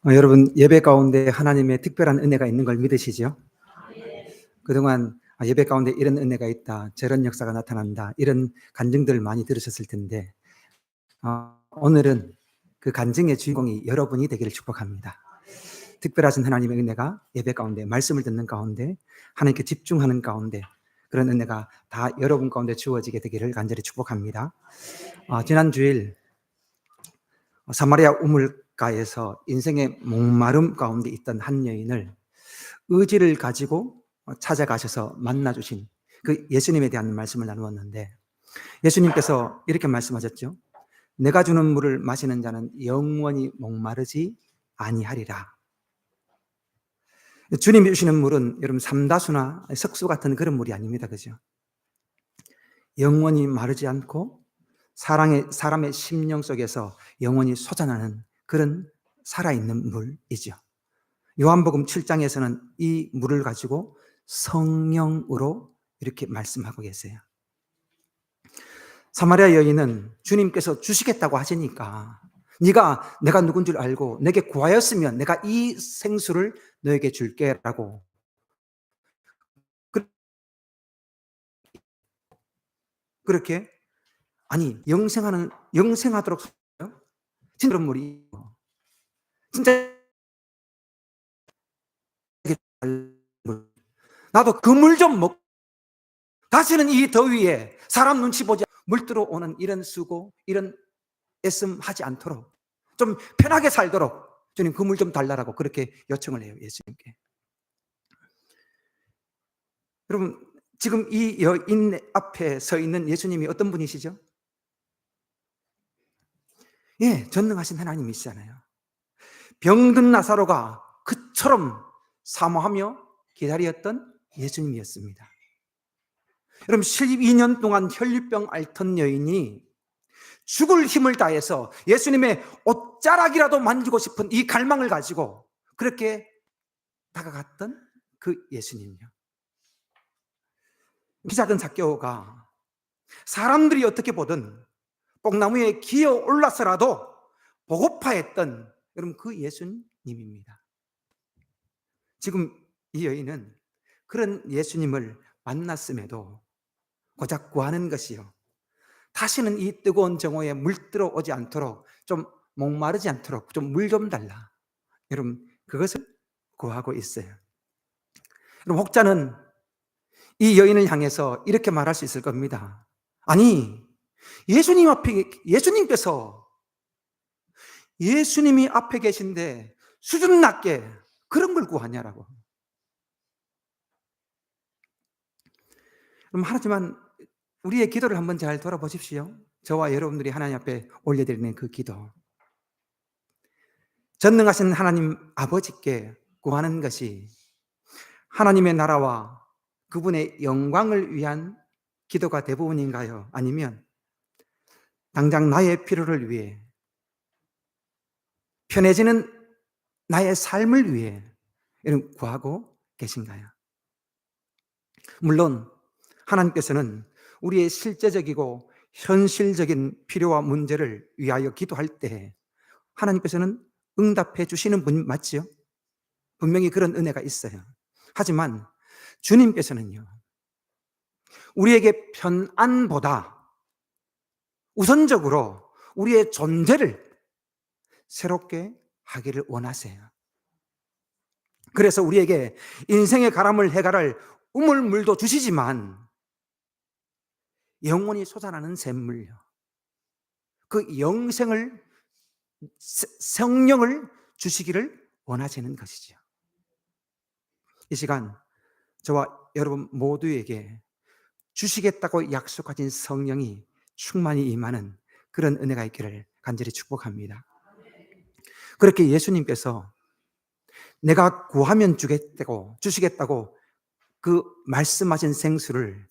여러분 예배 가운데 하나님의 특별한 은혜가 있는 걸 믿으시죠? 그동안 예배 가운데 이런 은혜가 있다, 저런 역사가 나타난다, 이런 간증들을 많이 들으셨을 텐데 오늘은 그 간증의 주인공이 여러분이 되기를 축복합니다. 특별하신 하나님의 은혜가 예배 가운데, 말씀을 듣는 가운데, 하나님께 집중하는 가운데 그런 은혜가 다 여러분 가운데 주어지게 되기를 간절히 축복합니다. 지난 주일 사마리아 우물가에서 인생의 목마름 가운데 있던 한 여인을 의지를 가지고 찾아가셔서 만나주신 그 예수님에 대한 말씀을 나누었는데, 예수님께서 이렇게 말씀하셨죠. 내가 주는 물을 마시는 자는 영원히 목마르지 아니하리라. 주님이 주시는 물은 여러분 삼다수나 석수 같은 그런 물이 아닙니다. 그죠? 영원히 마르지 않고 사람의 심령 속에서 영원히 솟아나는 그런 살아있는 물이죠. 요한복음 7장에서는 이 물을 가지고 성령으로 이렇게 말씀하고 계세요. 사마리아 여인은 주님께서 주시겠다고 하시니까 내가 누군 줄 알고 내게 구하였으면 내가 이 생수를 너에게 줄게라고, 그렇게 영생하도록 진짜 물이 진짜 나도 그 물 좀 먹고 다시는 이 더위에 사람 눈치 보지 물 들어오는 이런 수고, 이런 애씀 하지 않도록 좀 편하게 살도록 주님 그 물 좀 달라라고 그렇게 요청을 해요, 예수님께. 여러분, 지금 이 여인 앞에 서 있는 예수님이 어떤 분이시죠? 전능하신 하나님이시잖아요. 병든 나사로가 그처럼 사모하며 기다렸던 예수님이었습니다. 여러분, 12년 동안 혈류병 앓던 여인이 죽을 힘을 다해서 예수님의 옷자락이라도 만지고 싶은 이 갈망을 가지고 그렇게 다가갔던 그 예수님이요. 키 작은 삭개오가 사람들이 어떻게 보든 뽕나무에 기어 올라서라도 보고파했던 여러분 그 예수님입니다. 지금 이 여인은 그런 예수님을 만났음에도 고작 구하는 것이요, 다시는 이 뜨거운 정오에 물 들어오지 않도록, 좀 목마르지 않도록 좀 물 좀 달라, 여러분 그것을 구하고 있어요. 여러분, 혹자는 이 여인을 향해서 이렇게 말할 수 있을 겁니다. 아니, 예수님이 앞에 계신데 수준 낮게 그런 걸 구하냐라고. 그럼 하지만 우리의 기도를 한번 잘 돌아보십시오. 저와 여러분들이 하나님 앞에 올려드리는 그 기도, 전능하신 하나님 아버지께 구하는 것이 하나님의 나라와 그분의 영광을 위한 기도가 대부분인가요? 아니면 당장 나의 필요를 위해, 편해지는 나의 삶을 위해 이런 구하고 계신가요? 물론 하나님께서는 우리의 실제적이고 현실적인 필요와 문제를 위하여 기도할 때 하나님께서는 응답해 주시는 분 맞지요? 분명히 그런 은혜가 있어요. 하지만 주님께서는요, 우리에게 편안보다 우선적으로 우리의 존재를 새롭게 하기를 원하세요. 그래서 우리에게 인생의 가람을 해결할 우물물도 주시지만 영원히 솟아나는 샘물요, 그 성령을 주시기를 원하시는 것이죠. 이 시간 저와 여러분 모두에게 주시겠다고 약속하신 성령이 충만히 임하는 그런 은혜가 있기를 간절히 축복합니다. 그렇게 예수님께서 내가 구하면 주시겠다고 그 말씀하신 생수를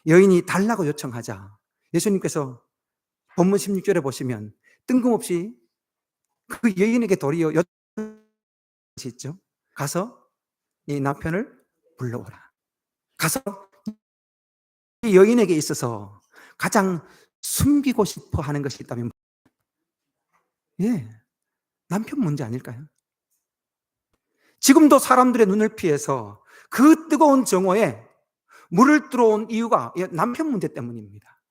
여인이 달라고 요청하자 예수님께서 본문 16절에 보시면 뜬금없이 그 여인에게 도리어 있죠. 가서 이 남편을 불러오라. 가서 이 여인에게 있어서 가장 숨기고 싶어 하는 것이 있다면 남편 문제 아닐까요? 지금도 사람들의 눈을 피해서 그 뜨거운 정오에 물을 들어온 이유가 남편 문제 때문입니다.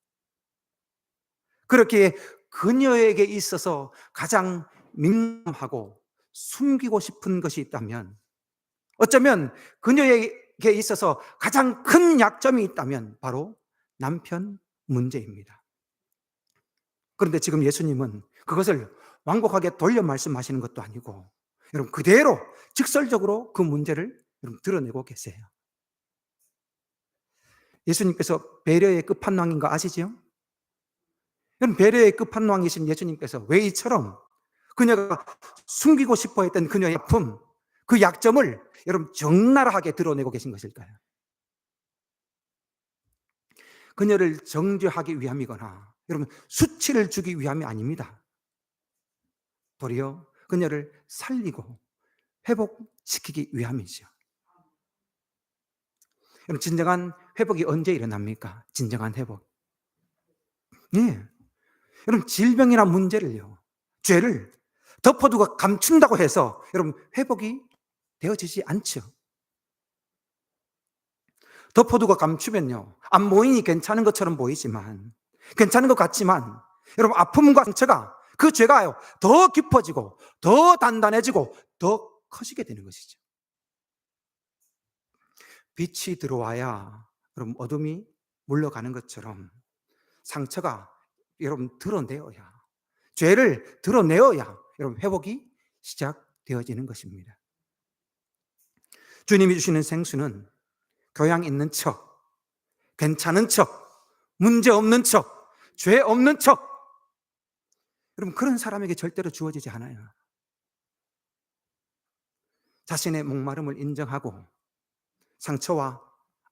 그렇게 그녀에게 있어서 가장 민감하고 숨기고 싶은 것이 있다면, 어쩌면 그녀에게 있어서 가장 큰 약점이 있다면 바로 남편 문제입니다. 그런데 지금 예수님은 그것을 완곡하게 돌려 말씀하시는 것도 아니고, 여러분 그대로 직설적으로 그 문제를 여러분 드러내고 계세요. 예수님께서 배려의 끝판왕인 거 아시지요? 여러분 배려의 끝판왕이신 예수님께서 왜 이처럼 그녀가 숨기고 싶어 했던 그녀의 아픔, 그 약점을 여러분 적나라하게 드러내고 계신 것일까요? 그녀를 정죄하기 위함이거나 여러분 수치를 주기 위함이 아닙니다. 도리어 그녀를 살리고 회복시키기 위함이죠. 여러분 진정한 회복이 언제 일어납니까? 진정한 회복. 예. 여러분 질병이나 문제를요, 죄를 덮어두고 감춘다고 해서 여러분 회복이 되어지지 않죠. 덮어두고 감추면요, 안 보이니 괜찮은 것처럼 보이지만, 괜찮은 것 같지만 여러분 아픔과 상처가, 그 죄가요 더 깊어지고 더 단단해지고 더 커지게 되는 것이죠. 빛이 들어와야 여러분 어둠이 물러가는 것처럼 상처가 여러분 드러내어야, 죄를 드러내어야 여러분 회복이 시작되어지는 것입니다. 주님이 주시는 생수는 교양 있는 척, 괜찮은 척, 문제 없는 척, 죄 없는 척, 여러분 그런 사람에게 절대로 주어지지 않아요. 자신의 목마름을 인정하고 상처와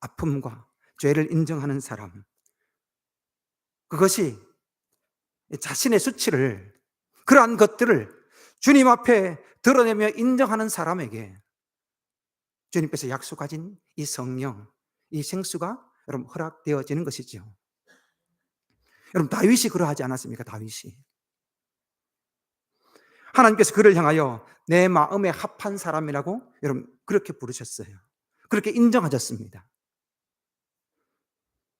아픔과 죄를 인정하는 사람, 그것이 자신의 수치를, 그러한 것들을 주님 앞에 드러내며 인정하는 사람에게 주님께서 약속하신 이 성령, 이 생수가 여러분 허락되어지는 것이죠. 여러분 다윗이 그러하지 않았습니까? 다윗이 하나님께서 그를 향하여 내 마음에 합한 사람이라고 여러분 그렇게 부르셨어요. 그렇게 인정하셨습니다.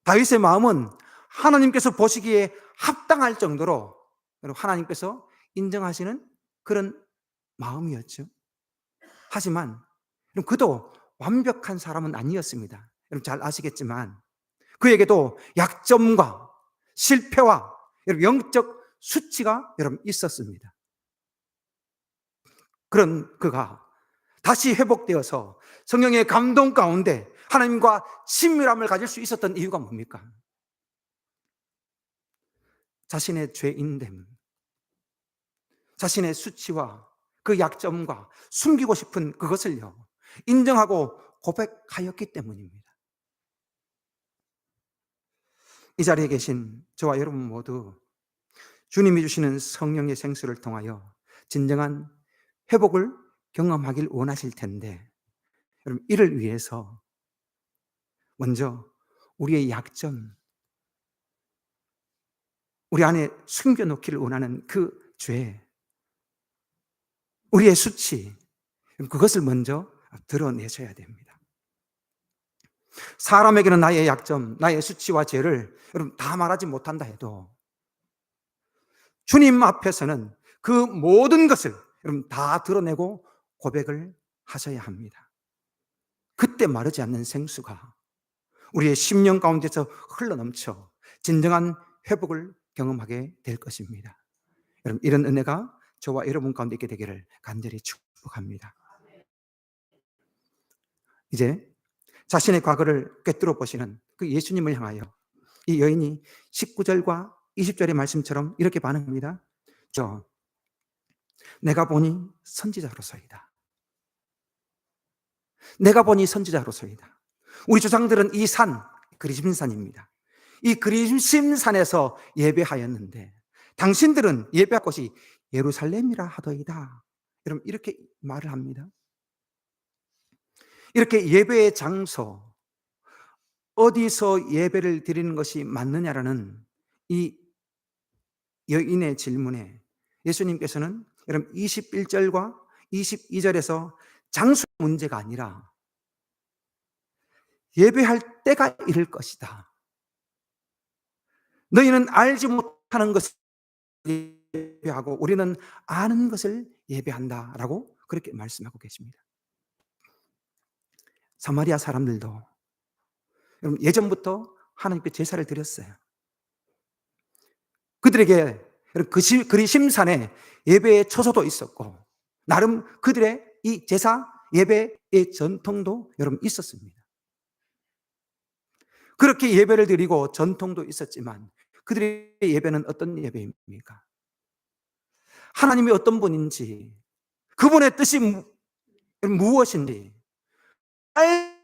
다윗의 마음은 하나님께서 보시기에 합당할 정도로 여러분 하나님께서 인정하시는 그런 마음이었죠. 하지만 그도 완벽한 사람은 아니었습니다. 여러분 잘 아시겠지만 그에게도 약점과 실패와 여러분 영적 수치가 여러분 있었습니다. 그런 그가 다시 회복되어서 성령의 감동 가운데 하나님과 친밀함을 가질 수 있었던 이유가 뭡니까? 자신의 죄인됨, 자신의 수치와 그 약점과 숨기고 싶은 그것을요 인정하고 고백하였기 때문입니다. 이 자리에 계신 저와 여러분 모두 주님이 주시는 성령의 생수를 통하여 진정한 회복을 경험하길 원하실 텐데, 여러분 이를 위해서 먼저 우리의 약점, 우리 안에 숨겨놓기를 원하는 그 죄, 우리의 수치, 그것을 먼저 드러내셔야 됩니다. 사람에게는 나의 약점, 나의 수치와 죄를 여러분 다 말하지 못한다 해도 주님 앞에서는 그 모든 것을 여러분 다 드러내고 고백을 하셔야 합니다. 그때 마르지 않는 생수가 우리의 심령 가운데서 흘러넘쳐 진정한 회복을 경험하게 될 것입니다. 여러분 이런 은혜가 저와 여러분 가운데 있게 되기를 간절히 축복합니다. 이제 자신의 과거를 꿰뚫어 보시는 그 예수님을 향하여 이 여인이 19절과 20절의 말씀처럼 이렇게 반응합니다. 내가 보니 선지자로서이다. 내가 보니 선지자로서이다. 우리 조상들은 이 산, 그리심산입니다. 이 그리심산에서 예배하였는데 당신들은 예배할 곳이 예루살렘이라 하더이다. 여러분 이렇게 말을 합니다. 이렇게 예배의 장소, 어디서 예배를 드리는 것이 맞느냐라는 이 여인의 질문에 예수님께서는 여러분 21절과 22절에서 장수 문제가 아니라 예배할 때가 이를 것이다. 너희는 알지 못하는 것을 예배하고 우리는 아는 것을 예배한다라고 그렇게 말씀하고 계십니다. 사마리아 사람들도 여러분 예전부터 하나님께 제사를 드렸어요. 그들에게 그리심산에 예배의 처소도 있었고 나름 그들의 이 제사 예배의 전통도 여러분 있었습니다. 그렇게 예배를 드리고 전통도 있었지만 그들의 예배는 어떤 예배입니까? 하나님이 어떤 분인지, 그분의 뜻이 무엇인지 알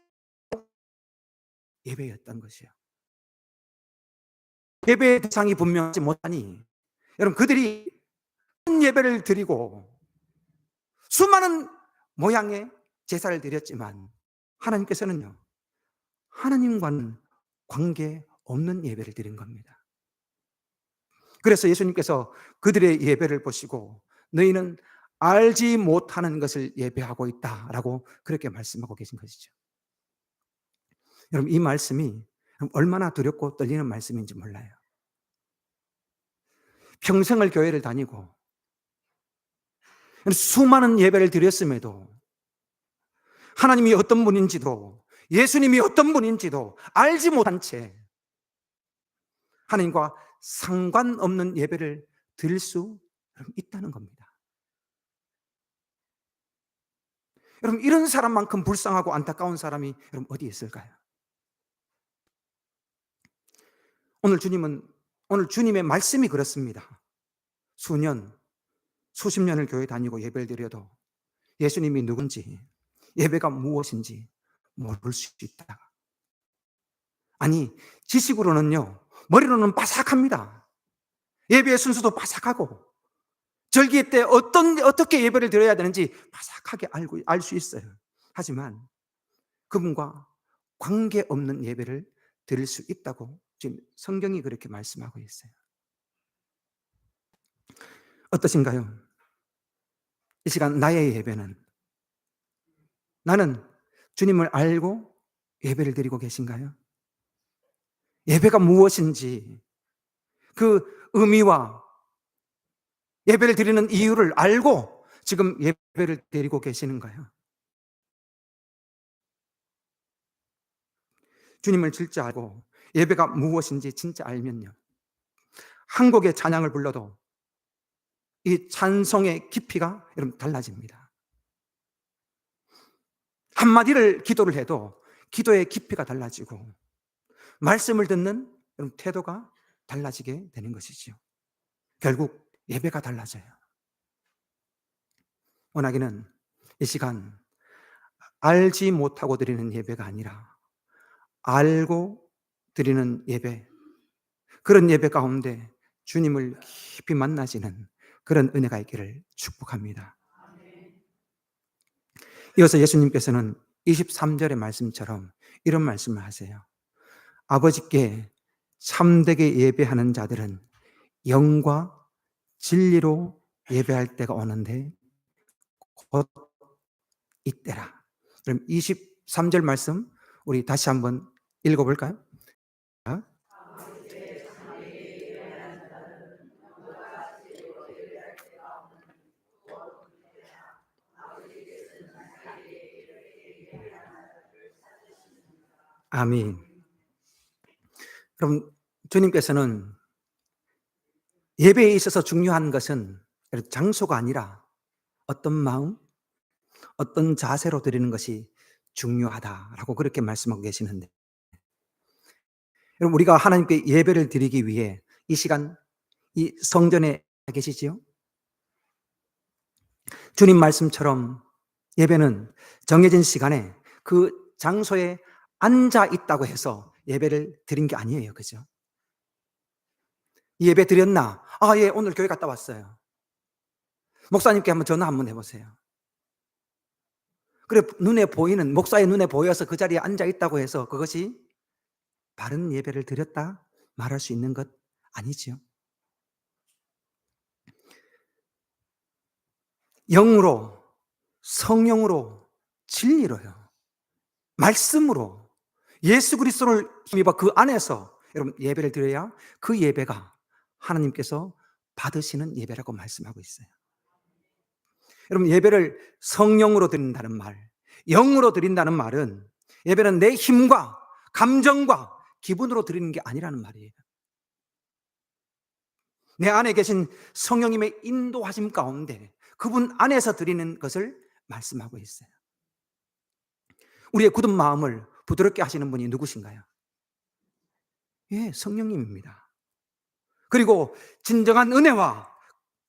예배였던 것이요. 예배의 대상이 분명하지 못하니 여러분 그들이 예배를 드리고 수많은 모양의 제사를 드렸지만 하나님께서는요, 하나님과는 관계 없는 예배를 드린 겁니다. 그래서 예수님께서 그들의 예배를 보시고 너희는 알지 못하는 것을 예배하고 있다라고 그렇게 말씀하고 계신 것이죠. 여러분 이 말씀이 얼마나 두렵고 떨리는 말씀인지 몰라요. 평생을 교회를 다니고 수많은 예배를 드렸음에도 하나님이 어떤 분인지도 예수님이 어떤 분인지도 알지 못한 채 하나님과 상관없는 예배를 드릴 수 있다는 겁니다. 여러분 이런 사람만큼 불쌍하고 안타까운 사람이 여러분 어디 있을까요? 오늘 주님의 말씀이 그렇습니다. 수십 년을 교회 다니고 예배를 드려도 예수님이 누군지, 예배가 무엇인지 모를 수 있다. 아니, 지식으로는요, 머리로는 바삭합니다. 예배의 순서도 바삭하고, 절기 때 어떻게 예배를 드려야 되는지 바삭하게 알 수 있어요. 하지만 그분과 관계없는 예배를 드릴 수 있다고 지금 성경이 그렇게 말씀하고 있어요. 어떠신가요? 이 시간 나의 예배는, 나는 주님을 알고 예배를 드리고 계신가요? 예배가 무엇인지 그 의미와 예배를 드리는 이유를 알고 지금 예배를 드리고 계시는가요? 주님을 진짜 알고 예배가 무엇인지 진짜 알면요, 한 곡의 찬양을 불러도 이 찬송의 깊이가 여러분 달라집니다. 한마디를 기도를 해도 기도의 깊이가 달라지고 말씀을 듣는 여러분 태도가 달라지게 되는 것이지요. 결국 예배가 달라져요. 원하기는 이 시간 알지 못하고 드리는 예배가 아니라 알고 드리는 예배, 그런 예배 가운데 주님을 깊이 만나시는 그런 은혜가 있기를 축복합니다. 이어서 예수님께서는 23절의 말씀처럼 이런 말씀을 하세요. 아버지께 참되게 예배하는 자들은 영과 진리로 예배할 때가 오는데 곧 이때라. 그럼 23절 말씀 우리 다시 한번 읽어볼까요? 아멘. 그럼 주님께서는 예배에 있어서 중요한 것은 장소가 아니라 어떤 마음, 어떤 자세로 드리는 것이 중요하다라고 그렇게 말씀하고 계시는데, 여러분 우리가 하나님께 예배를 드리기 위해 이 시간 이 성전에 계시지요? 주님 말씀처럼 예배는 정해진 시간에 그 장소에 앉아 있다고 해서 예배를 드린 게 아니에요. 그죠? 예배 드렸나? 아, 예, 오늘 교회 갔다 왔어요. 목사님께 한번 전화 한번 해보세요. 그래, 목사의 눈에 보여서 그 자리에 앉아 있다고 해서 그것이 바른 예배를 드렸다 말할 수 있는 것 아니지요. 영으로, 성령으로 진리로요. 말씀으로 예수 그리스도를 힘입어 그 안에서 여러분 예배를 드려야 그 예배가 하나님께서 받으시는 예배라고 말씀하고 있어요. 여러분 예배를 성령으로 드린다는 말, 영으로 드린다는 말은 예배는 내 힘과 감정과 기분으로 드리는 게 아니라는 말이에요. 내 안에 계신 성령님의 인도하심 가운데 그분 안에서 드리는 것을 말씀하고 있어요. 우리의 굳은 마음을 부드럽게 하시는 분이 누구신가요? 예, 성령님입니다. 그리고 진정한 은혜와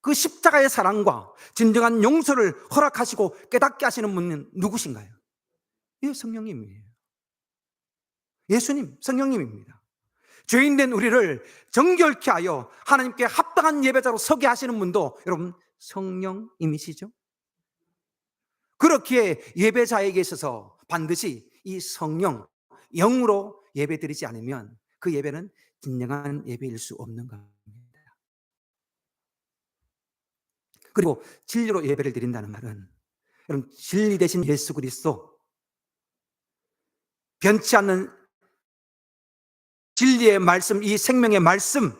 그 십자가의 사랑과 진정한 용서를 허락하시고 깨닫게 하시는 분은 누구신가요? 예, 성령님이에요. 예수님, 성령님입니다. 죄인된 우리를 정결케 하여 하나님께 합당한 예배자로 서게 하시는 분도 여러분 성령님이시죠? 그렇기에 예배자에게 있어서 반드시 이 성령, 영으로 예배드리지 않으면 그 예배는 진정한 예배일 수 없는 겁니다. 그리고 진리로 예배를 드린다는 말은 여러분 진리 대신 예수 그리스도, 변치 않는 진리의 말씀, 이 생명의 말씀,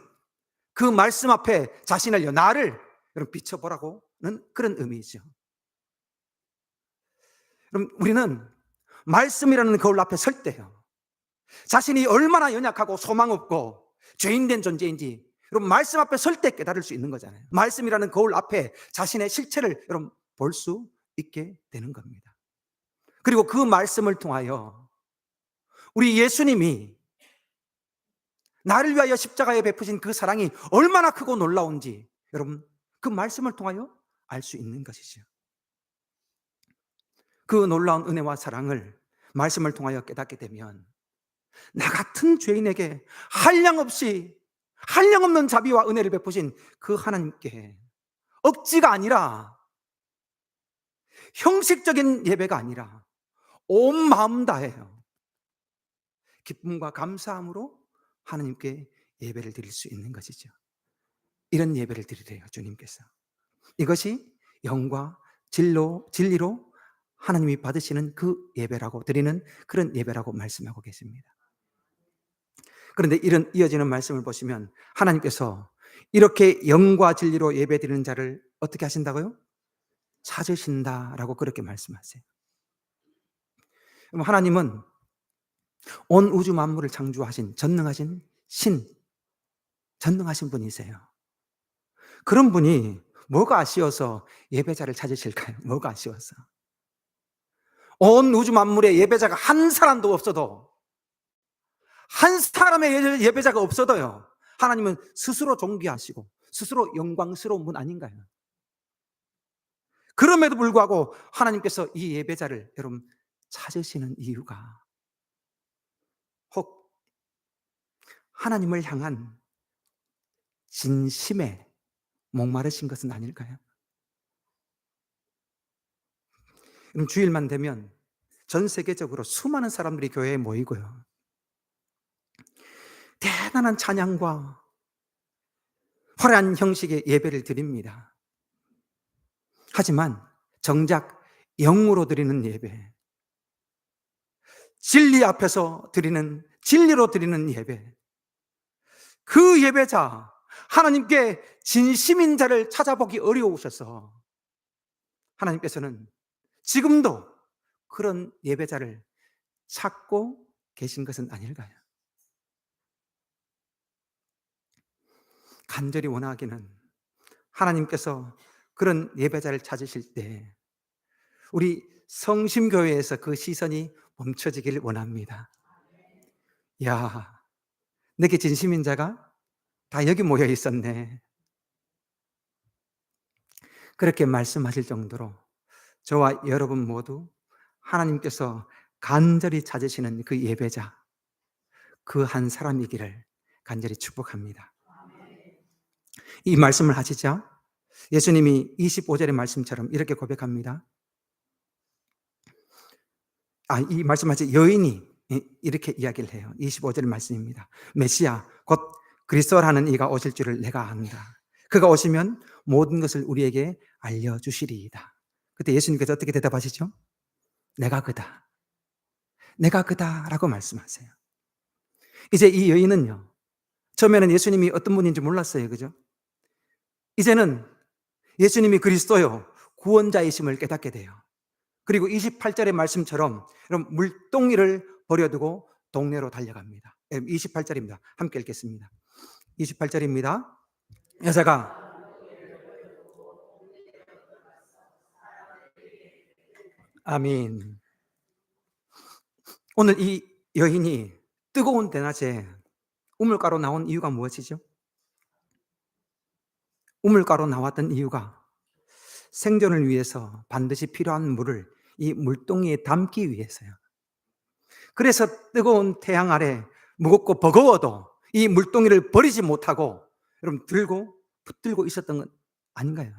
그 말씀 앞에 자신을, 나를 여러분 비춰보라고는 그런 의미이죠. 그럼 우리는 말씀이라는 거울 앞에 설 때요, 자신이 얼마나 연약하고 소망 없고 죄인된 존재인지 여러분 말씀 앞에 설 때 깨달을 수 있는 거잖아요. 말씀이라는 거울 앞에 자신의 실체를 여러분 볼 수 있게 되는 겁니다. 그리고 그 말씀을 통하여 우리 예수님이 나를 위하여 십자가에 베푸신 그 사랑이 얼마나 크고 놀라운지 여러분 그 말씀을 통하여 알 수 있는 것이죠. 그 놀라운 은혜와 사랑을 말씀을 통하여 깨닫게 되면 나 같은 죄인에게 한량없는 자비와 은혜를 베푸신 그 하나님께 억지가 아니라, 형식적인 예배가 아니라 온 마음 다해요 기쁨과 감사함으로 하나님께 예배를 드릴 수 있는 것이죠. 이런 예배를 드리래요 주님께서. 이것이 영과 진리로 하나님이 받으시는 그 예배라고, 드리는 그런 예배라고 말씀하고 계십니다. 그런데 이런 이어지는 말씀을 보시면 하나님께서 이렇게 영과 진리로 예배 드리는 자를 어떻게 하신다고요? 찾으신다라고 그렇게 말씀하세요. 그럼 하나님은 온 우주 만물을 창조하신 전능하신 전능하신 분이세요. 그런 분이 뭐가 아쉬워서 예배자를 찾으실까요? 뭐가 아쉬워서? 온 우주 만물에 예배자가 한 사람도 없어도, 한 사람의 예배자가 없어도요, 하나님은 스스로 존귀하시고 스스로 영광스러운 분 아닌가요? 그럼에도 불구하고 하나님께서 이 예배자를 여러분 찾으시는 이유가 혹 하나님을 향한 진심에 목마르신 것은 아닐까요? 그럼 주일만 되면 전 세계적으로 수많은 사람들이 교회에 모이고요, 대단한 찬양과 화려한 형식의 예배를 드립니다. 하지만 정작 영으로 드리는 예배, 진리 앞에서 드리는, 진리로 드리는 예배, 그 예배자, 하나님께 진심인 자를 찾아보기 어려우셔서 하나님께서는 지금도 그런 예배자를 찾고 계신 것은 아닐까요? 간절히 원하기는 하나님께서 그런 예배자를 찾으실 때 우리 성심교회에서 그 시선이 멈춰지기를 원합니다. 야, 내게 진심인 자가 다 여기 모여 있었네. 그렇게 말씀하실 정도로 저와 여러분 모두 하나님께서 간절히 찾으시는 그 예배자, 그 한 사람이기를 간절히 축복합니다. 이 말씀을 하시자 예수님이 25절의 말씀처럼 이렇게 고백합니다. 이 말씀하시 여인이 이렇게 이야기를 해요. 25절 말씀입니다. 메시아 곧 그리스도라는 이가 오실 줄을 내가 안다. 그가 오시면 모든 것을 우리에게 알려주시리이다. 그때 예수님께서 어떻게 대답하시죠? 내가 그다. 내가 그다라고 말씀하세요. 이제 이 여인은요. 처음에는 예수님이 어떤 분인지 몰랐어요. 그죠? 이제는 예수님이 그리스도요. 구원자이심을 깨닫게 돼요. 그리고 28절의 말씀처럼 여러분 물동이를 버려두고 동네로 달려갑니다. 28절입니다. 함께 읽겠습니다. 28절입니다. 여자가 아멘. 오늘 이 여인이 뜨거운 대낮에 우물가로 나온 이유가 무엇이죠? 우물가로 나왔던 이유가 생존을 위해서 반드시 필요한 물을 이 물동이에 담기 위해서요. 그래서 뜨거운 태양 아래 무겁고 버거워도 이 물동이를 버리지 못하고 여러분 들고 붙들고 있었던 건 아닌가요?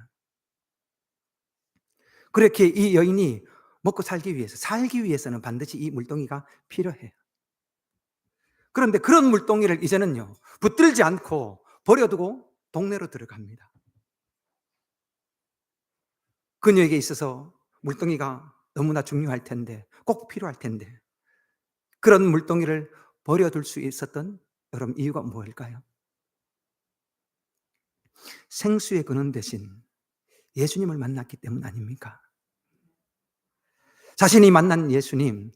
그렇게 이 여인이 먹고 살기 위해서는 반드시 이 물동이가 필요해요. 그런데 그런 물동이를 이제는요, 붙들지 않고 버려두고 동네로 들어갑니다. 그녀에게 있어서 물동이가 너무나 중요할 텐데, 꼭 필요할 텐데, 그런 물동이를 버려둘 수 있었던 여러분 이유가 무엇일까요? 생수의 근원 대신 예수님을 만났기 때문 아닙니까? 자신이 만난 예수님,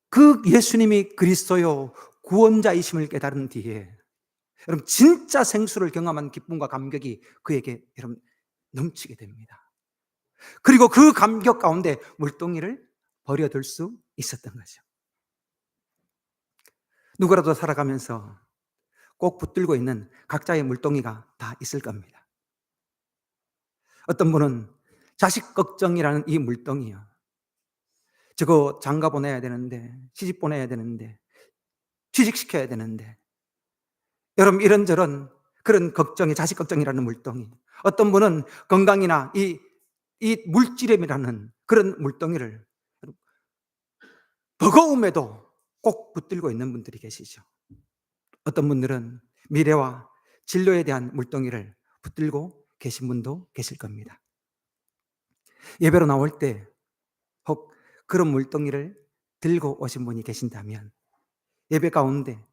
그 예수님이 그리스도요 구원자이심을 깨달은 뒤에 여러분 진짜 생수를 경험한 기쁨과 감격이 그에게 여러분 넘치게 됩니다. 그리고 그 감격 가운데 물동이를 버려둘 수 있었던 거죠. 누구라도 살아가면서 꼭 붙들고 있는 각자의 물동이가 다 있을 겁니다. 어떤 분은 자식 걱정이라는 이 물동이요. 저거 장가 보내야 되는데, 시집 보내야 되는데, 취직시켜야 되는데, 여러분 이런저런 그런 걱정이 자식 걱정이라는 물동이, 어떤 분은 건강이나 이 물질임이라는 그런 물동이를 버거움에도 꼭 붙들고 있는 분들이 계시죠. 어떤 분들은 미래와 진로에 대한 물동이를 붙들고 계신 분도 계실 겁니다. 예배로 나올 때 혹 그런 물동이를 들고 오신 분이 계신다면 예배 가운데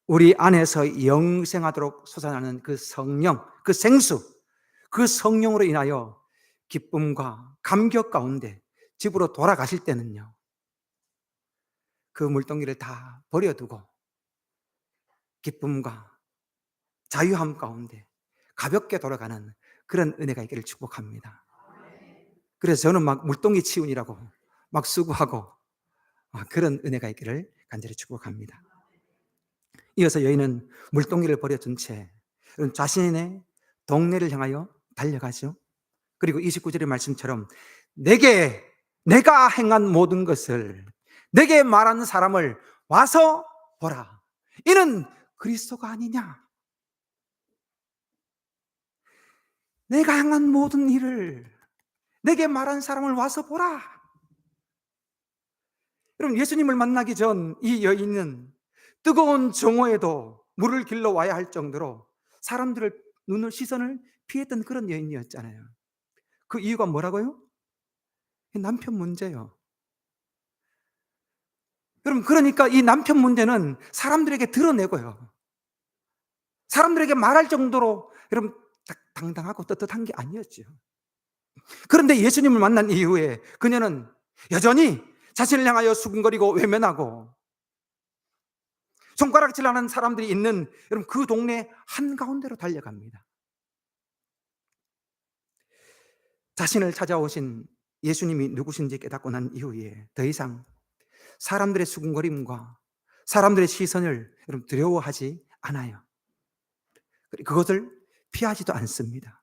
우리 안에서 영생하도록 솟아나는 그 성령, 그 생수, 그 성령으로 인하여 기쁨과 감격 가운데 집으로 돌아가실 때는요, 그 물동이를 다 버려두고 기쁨과 자유함 가운데 가볍게 돌아가는 그런 은혜가 있기를 축복합니다. 그래서 저는 막 물동이 치운이라고 막 수고하고 그런 은혜가 있기를 간절히 축복합니다. 이어서 여인은 물동이를 버려둔 채 자신의 동네를 향하여 달려가죠. 그리고 29절의 말씀처럼 내가 행한 모든 것을 내게 말하는 사람을 와서 보라. 이는 그리스도가 아니냐. 내가 행한 모든 일을 내게 말한 사람을 와서 보라. 여러분 예수님을 만나기 전 이 여인은 뜨거운 정오에도 물을 길러 와야 할 정도로 사람들을 시선을 피했던 그런 여인이었잖아요. 그 이유가 뭐라고요? 남편 문제요. 여러분 그러니까 이 남편 문제는 사람들에게 드러내고요. 사람들에게 말할 정도로 여러분 당당하고 떳떳한 게 아니었죠. 그런데 예수님을 만난 이후에 그녀는 여전히 자신을 향하여 수군거리고 외면하고 손가락질하는 사람들이 있는 여러분 그 동네 한가운데로 달려갑니다. 자신을 찾아오신 예수님이 누구신지 깨닫고 난 이후에 더 이상 사람들의 수군거림과 사람들의 시선을 여러분 두려워하지 않아요. 그것을 피하지도 않습니다.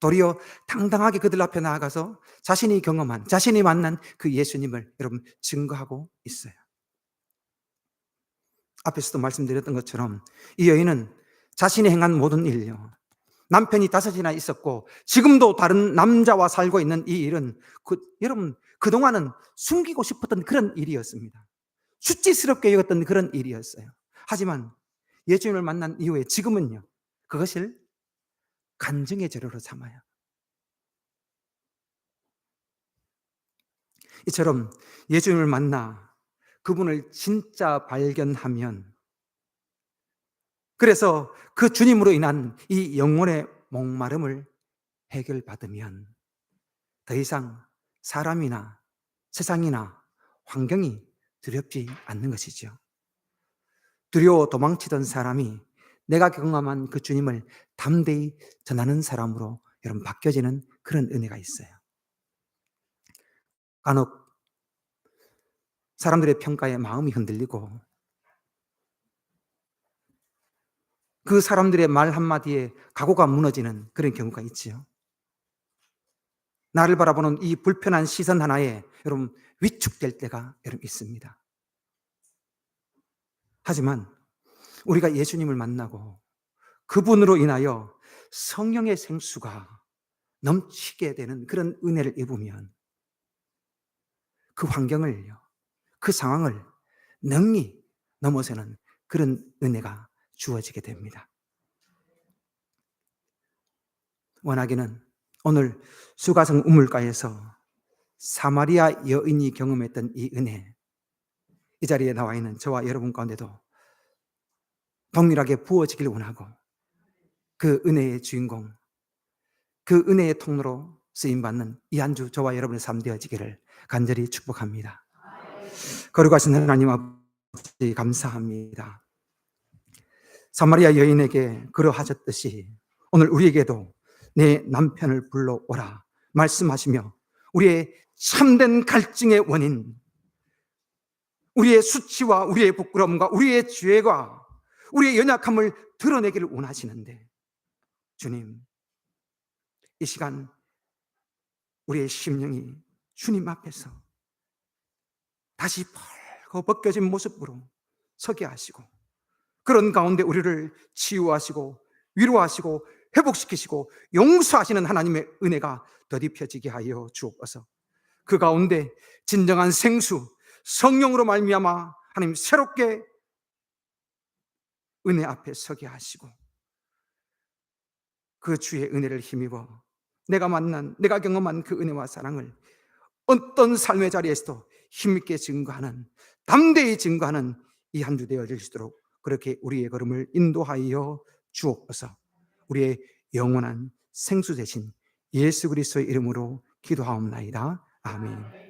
도리어 당당하게 그들 앞에 나아가서 자신이 경험한, 자신이 만난 그 예수님을 여러분 증거하고 있어요. 앞에서도 말씀드렸던 것처럼 이 여인은 자신이 행한 모든 일요. 남편이 5이나 있었고 지금도 다른 남자와 살고 있는 이 일은 여러분 그동안은 숨기고 싶었던 그런 일이었습니다. 수치스럽게 여겼던 그런 일이었어요. 하지만 예수님을 만난 이후에 지금은요, 그것을 간증의 재료로 삼아요. 이처럼 예수님을 만나 그분을 진짜 발견하면, 그래서 그 주님으로 인한 이 영혼의 목마름을 해결받으면 더 이상 사람이나 세상이나 환경이 두렵지 않는 것이죠. 두려워 도망치던 사람이 내가 경험한 그 주님을 담대히 전하는 사람으로 여러분 바뀌어지는 그런 은혜가 있어요. 간혹 사람들의 평가에 마음이 흔들리고 그 사람들의 말 한마디에 각오가 무너지는 그런 경우가 있지요. 나를 바라보는 이 불편한 시선 하나에 여러분 위축될 때가 여러분 있습니다. 하지만 우리가 예수님을 만나고 그분으로 인하여 성령의 생수가 넘치게 되는 그런 은혜를 입으면 그 환경을요, 그 상황을 능히 넘어서는 그런 은혜가 주어지게 됩니다. 원하기는 오늘 수가성 우물가에서 사마리아 여인이 경험했던 이 은혜, 이 자리에 나와 있는 저와 여러분 가운데도 동일하게 부어지길 원하고 그 은혜의 주인공, 그 은혜의 통로로 쓰임받는 이 한 주 저와 여러분의 삶 되어지기를 간절히 축복합니다. 거룩하신 하나님 아버지 감사합니다. 사마리아 여인에게 그러하셨듯이 오늘 우리에게도 내 남편을 불러오라 말씀하시며 우리의 참된 갈증의 원인, 우리의 수치와 우리의 부끄러움과 우리의 죄가 우리의 연약함을 드러내기를 원하시는데, 주님, 이 시간 우리의 심령이 주님 앞에서 다시 벌거벗겨진 모습으로 서게 하시고 그런 가운데 우리를 치유하시고 위로하시고 회복시키시고 용서하시는 하나님의 은혜가 더딥혀지게 하여 주옵소서. 그 가운데 진정한 생수 성령으로 말미암아 하나님 새롭게 은혜 앞에 서게 하시고 그 주의 은혜를 힘입어 내가 만난, 내가 경험한 그 은혜와 사랑을 어떤 삶의 자리에서도 힘있게 증거하는, 담대히 증거하는 이 한 주 되어질 수 있도록 그렇게 우리의 걸음을 인도하여 주옵소서. 우리의 영원한 생수 되신 예수 그리스도의 이름으로 기도하옵나이다. 아멘.